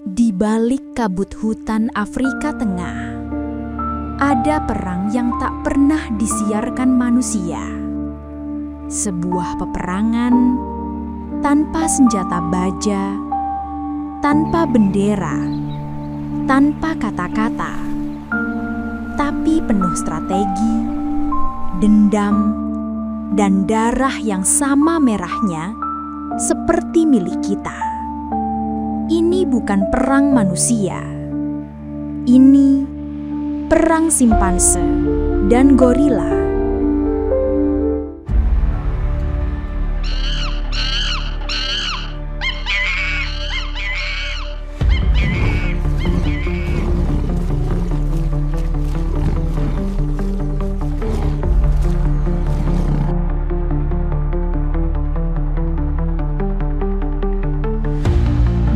Di balik kabut hutan Afrika Tengah, ada perang yang tak pernah disiarkan manusia. Sebuah peperangan tanpa senjata baja, tanpa bendera, tanpa kata-kata, tapi penuh strategi, dendam, dan darah yang sama merahnya seperti milik kita. Ini bukan perang manusia. Ini perang simpanse dan gorila.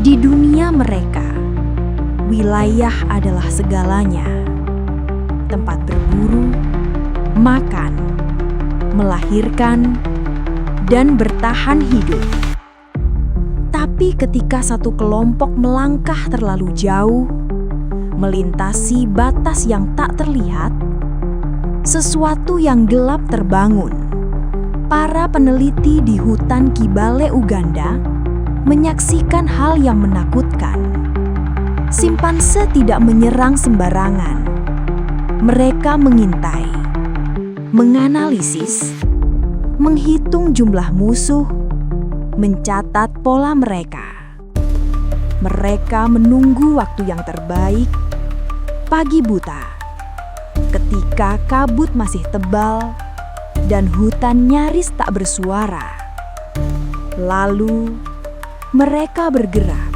Di dunia mereka, wilayah adalah segalanya. Tempat berburu, makan, melahirkan, dan bertahan hidup. Tapi ketika satu kelompok melangkah terlalu jauh, melintasi batas yang tak terlihat, sesuatu yang gelap terbangun. Para peneliti di hutan Kibale, Uganda, menyaksikan hal yang menakutkan. Simpanse tidak menyerang sembarangan. Mereka mengintai, menganalisis, menghitung jumlah musuh, mencatat pola mereka. Mereka menunggu waktu yang terbaik, pagi buta, ketika kabut masih tebal dan hutan nyaris tak bersuara. Lalu mereka bergerak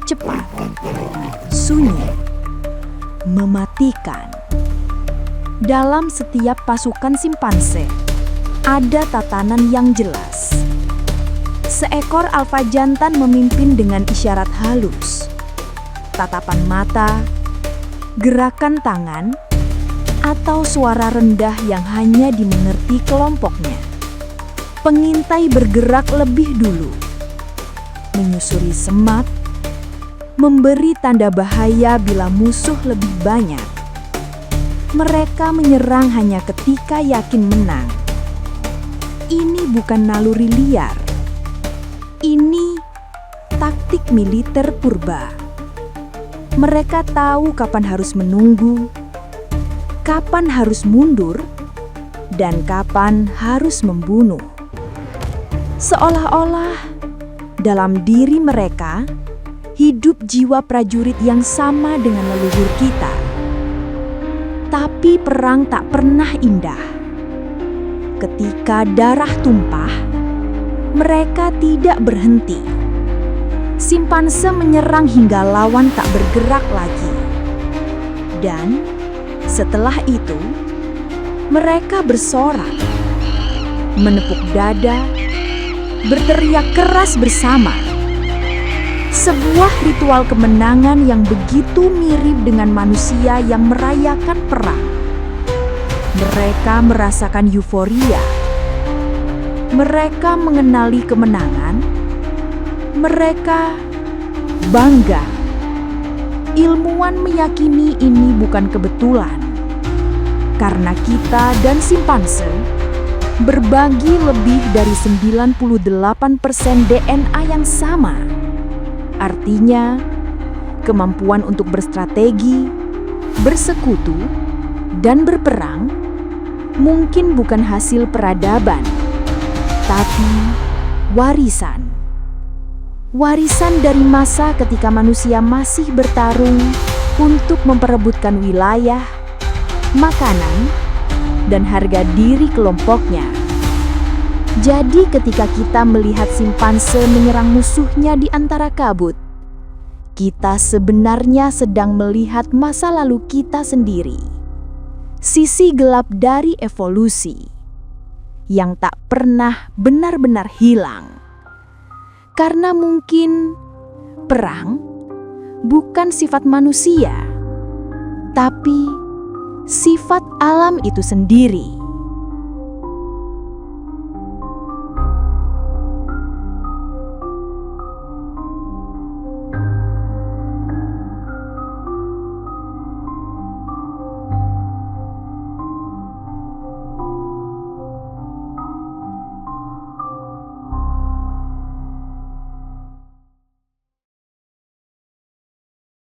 cepat, sunyi, mematikan. Dalam setiap pasukan simpanse ada tatanan yang jelas. Seekor alfa jantan memimpin dengan isyarat halus, tatapan mata, gerakan tangan, atau suara rendah yang hanya dimengerti kelompoknya. Pengintai bergerak lebih dulu, menyusuri semak, memberi tanda bahaya bila musuh lebih banyak. Mereka menyerang hanya ketika yakin menang. Ini bukan naluri liar. Ini taktik militer purba. Mereka tahu kapan harus menunggu, kapan harus mundur, dan kapan harus membunuh. Seolah-olah dalam diri mereka, hidup jiwa prajurit yang sama dengan leluhur kita. Tapi perang tak pernah indah. Ketika darah tumpah, mereka tidak berhenti. Simpanse menyerang hingga lawan tak bergerak lagi. Dan setelah itu, mereka bersorak, menepuk dada, berteriak keras bersama. Sebuah ritual kemenangan yang begitu mirip dengan manusia yang merayakan perang. Mereka merasakan euforia. Mereka mengenali kemenangan. Mereka bangga. Ilmuwan meyakini ini bukan kebetulan. Karena kita dan simpanse berbagi lebih dari 98% DNA yang sama. Artinya, kemampuan untuk berstrategi, bersekutu, dan berperang mungkin bukan hasil peradaban, tapi warisan. Warisan dari masa ketika manusia masih bertarung untuk memperebutkan wilayah, makanan, dan harga diri kelompoknya. Jadi ketika kita melihat simpanse menyerang musuhnya di antara kabut, kita sebenarnya sedang melihat masa lalu kita sendiri. Sisi gelap dari evolusi yang tak pernah benar-benar hilang. Karena mungkin perang bukan sifat manusia, tapi sifat alam itu sendiri.